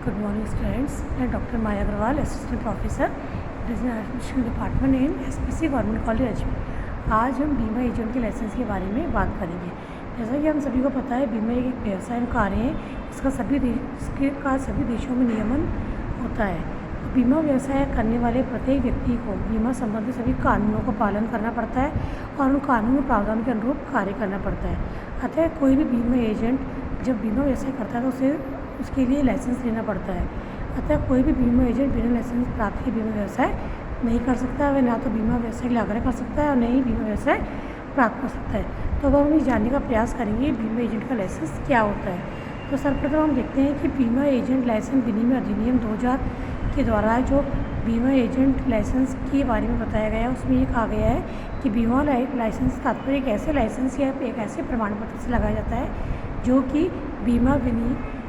Good morning students. मैं doctor Maya Agarwal, assistant professor business administration department in SPC government college Ajmer. आज हम बीमा agent के लाइसेंस के बारे में बात करेंगे। जैसा कि हम सभी को पता है, बीमा एक व्यवसाय कार्य है। इसका सभी देशों में नियमन होता है। बीमा व्यवसाय करने वाले प्रत्येक व्यक्ति को बीमा संबंधी सभी कानूनों का पालन करना पड़ता है और उन कानूनी प्रावधान के अनुरूप कार्य करना पड़ता है। अतः कोई भी बीमा एजेंट जब बीमा व्यवसाय करता है तो उसे उसके लिए लाइसेंस लेना पड़ता है। अतः कोई भी बीमा एजेंट बिना लाइसेंस प्राप्त किए बीमा व्यवसाय नहीं कर सकता है। वह ना तो बीमा व्यवसाय के लिए आग्रह कर सकता है और न ही बीमा व्यवसाय प्राप्त कर सकता है। तो अब हम ये जानने का प्रयास करेंगे बीमा एजेंट का लाइसेंस क्या होता है। तो सर्वप्रथम हम देखते हैं कि बीमा एजेंट लाइसेंस विनिमय अधिनियम 2000 के द्वारा जो बीमा एजेंट लाइसेंस के बारे में बताया गया है, उसमें ये कहा गया है कि बीमा लाइसेंस तात्पर्य एक ऐसे लाइसेंस या एक ऐसे प्रमाण पत्र से लगाया जाता है जो कि बीमा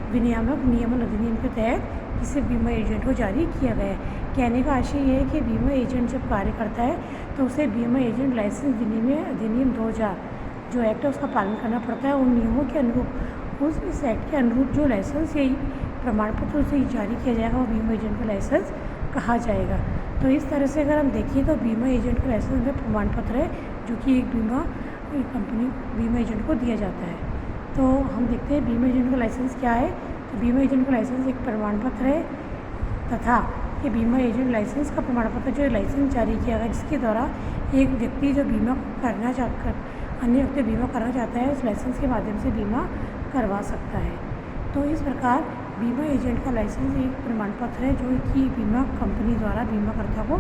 विनियामक नियमन अधिनियम के तहत किसी बीमा एजेंट को जारी किया गया है। कहने का आशय ये है कि बीमा एजेंट जब कार्य करता है तो उसे बीमा एजेंट लाइसेंस विनिमय अधिनियम 2000 जो एक्ट है उसका पालन करना पड़ता है। उन नियमों के अनुरूप इस एक्ट के अनुरूप जो लाइसेंस या प्रमाण पत्र उसे जारी किया जाएगा वो बीमा एजेंट का लाइसेंस कहा जाएगा। तो इस तरह से अगर हम देखें तो बीमा एजेंट का लाइसेंस में प्रमाण पत्र है जो कि एक कंपनी बीमा एजेंट को दिया जाता है। तो हम देखते हैं बीमा एजेंट का लाइसेंस क्या है। तो बीमा एजेंट का लाइसेंस एक प्रमाण पत्र है तथा ये बीमा एजेंट लाइसेंस का प्रमाण पत्र जो लाइसेंस जारी किया गया जिसके द्वारा एक व्यक्ति जो बीमा करना चाहकर अन्य व्यक्ति बीमा करना चाहता है उस लाइसेंस के माध्यम से बीमा करवा सकता है। तो इस प्रकार बीमा एजेंट का लाइसेंस एक प्रमाण पत्र है जो कि बीमा कंपनी द्वारा बीमाकर्ता को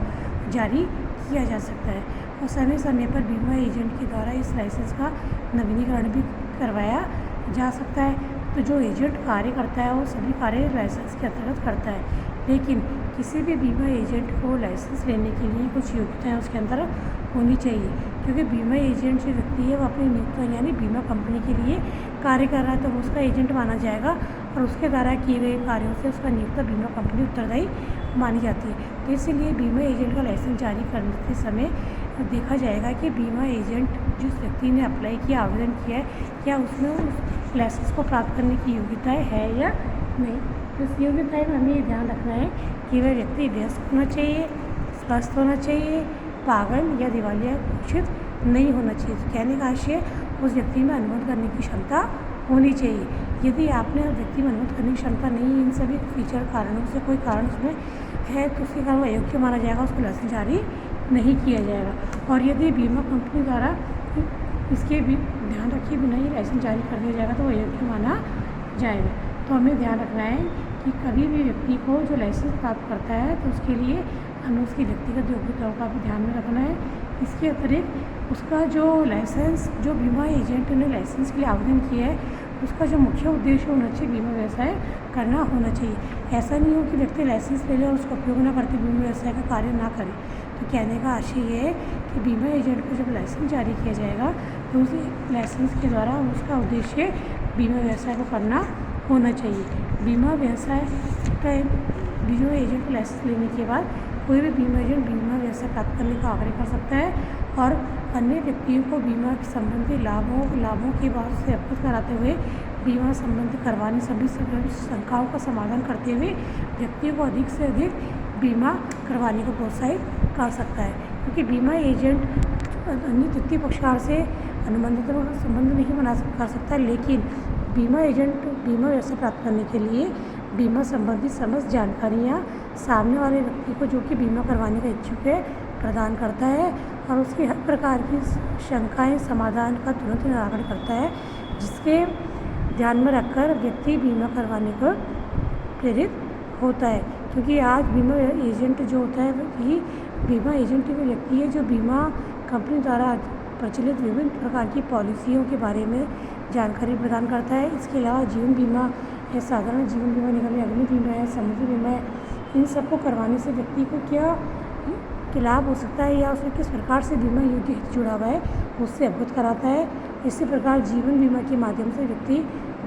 जारी किया जा सकता है और समय समय पर बीमा एजेंट के द्वारा इस लाइसेंस का नवीनीकरण भी करवाया जा सकता है। तो जो एजेंट कार्य करता है वो सभी कार्य लाइसेंस के अंतर्गत करता है, लेकिन किसी भी बीमा एजेंट को लाइसेंस लेने के लिए कुछ योग्यताएं उसके अंदर होनी चाहिए, क्योंकि बीमा एजेंट जो व्यक्ति है वो अपनी नियुक्ता यानी बीमा कंपनी के लिए कार्य कर रहा है तो वो उसका एजेंट माना जाएगा और उसके द्वारा किए गए कार्यों से उसका नियुक्ता बीमा कंपनी उत्तरदायी मानी जाती है। तो इसीलिए बीमा एजेंट का लाइसेंस जारी करते समय देखा जाएगा कि बीमा एजेंट जिस व्यक्ति ने अप्लाई किया आवेदन किया है क्या उसमें उस लाइसेंस को प्राप्त करने की योग्यताएँ है या नहीं। तो इस योग्यताएँ में हमें ये ध्यान रखना है कि वह व्यक्ति वयस्क होना चाहिए, स्वस्थ होना चाहिए, पागल या दिवालिया घोषित नहीं होना चाहिए। तो कहने का आशय उस व्यक्ति में अनुमोदन करने की क्षमता होनी चाहिए। यदि आपने उस व्यक्ति में अनुमोदन करने की क्षमता नहीं, इन सभी फीचर कारणों से कोई कारण उसमें है तो उसके कारण अयोग्य माना जाएगा, उसको लाइसेंस जारी नहीं किया जाएगा। और यदि बीमा कंपनी द्वारा इसके भी ध्यान रखे बिना ही लाइसेंस जारी कर दिया जाएगा तो वो अयोग्य माना जाएगा। तो हमें ध्यान रखना है कि कभी भी व्यक्ति को जो लाइसेंस प्राप्त करता है तो उसके लिए हमें उसकी व्यक्तिगत योग्यताओं का भी ध्यान में रखना है। इसके अतिरिक्त उसका जो लाइसेंस जो बीमा एजेंट ने लाइसेंस के लिए आवेदन किया है उसका जो मुख्य उद्देश्य होना चाहिए बीमा व्यवसाय करना होना चाहिए। ऐसा नहीं हो कि व्यक्ति लाइसेंस ले ले और उसका उपयोग ना करते बीमा व्यवसाय का कार्य ना करे। तो कहने का आशय ये है कि बीमा एजेंट को जब लाइसेंस जारी किया जाएगा तो उस लाइसेंस के द्वारा उसका उद्देश्य बीमा व्यवसाय को करना होना चाहिए। बीमा व्यवसाय का बीमा एजेंट को लाइसेंस लेने के बाद कोई भी बीमा एजेंट बीमा व्यवसाय प्राप्त करने का आग्रह कर सकता है और अन्य व्यक्तियों को बीमा संबंधी लाभों के बाद से अवगत कराते हुए बीमा संबंधी करवाने सभी शंकाओं का समाधान करते हुए व्यक्तियों को अधिक से अधिक बीमा करवाने को प्रोत्साहित कर सकता है। क्योंकि बीमा एजेंट अन्य तृतीय पक्षकार से अनुबंधित संबंध नहीं बना कर सकता, लेकिन बीमा एजेंट बीमा व्यवसाय प्राप्त करने के लिए बीमा संबंधी समस्त जानकारियाँ सामने वाले व्यक्ति को जो कि बीमा करवाने का इच्छुक है प्रदान करता है और उसकी हर प्रकार की शंकाएं समाधान का तुरंत निराकरण करता है, जिसके ध्यान में रखकर व्यक्ति बीमा करवाने को प्रेरित होता है। क्योंकि आज बीमा एजेंट जो होता है वही बीमा एजेंट एक व्यक्ति है जो बीमा कंपनी द्वारा प्रचलित विभिन्न प्रकार की पॉलिसियों के बारे में जानकारी प्रदान करता है। इसके अलावा जीवन बीमा है, साधारण जीवन बीमा निगम, अग्नि बीमा है, समुद्री बीमा है, इन सबको करवाने से व्यक्ति को क्या लाभ हो सकता है या उसमें किस प्रकार से बीमा योग्य हित जुड़ा हुआ है उससे अवगत कराता है। इसी प्रकार जीवन बीमा के माध्यम से व्यक्ति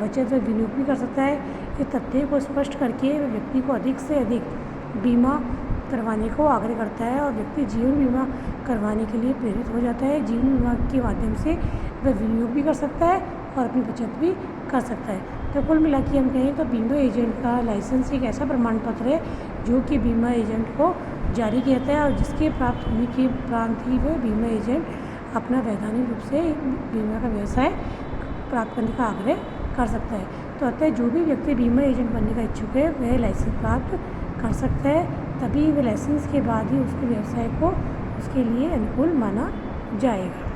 बचत व विनियोग भी कर सकता है। ये तथ्य को स्पष्ट करके व्यक्ति को अधिक से अधिक बीमा करवाने को आग्रह करता है और व्यक्ति जीवन बीमा करवाने के लिए प्रेरित हो जाता है। जीवन बीमा के माध्यम से वह विनियोग भी कर सकता है और अपनी बचत भी कर सकता है। तो कुल मिला के हम कहें तो बीमा एजेंट का लाइसेंस एक ऐसा प्रमाण पत्र है जो कि बीमा एजेंट को जारी किया जाता है और जिसके प्राप्त होने के उपरांत ही वह बीमा एजेंट अपना वैधानिक रूप से बीमा का व्यवसाय प्राप्त करने का आग्रह कर सकता है। तो अतः जो भी व्यक्ति बीमा एजेंट बनने का इच्छुक है वह लाइसेंस प्राप्त कर सकता है, तभी वह लाइसेंस के बाद ही उसके व्यवसाय को उसके लिए अनुकूल माना जाएगा।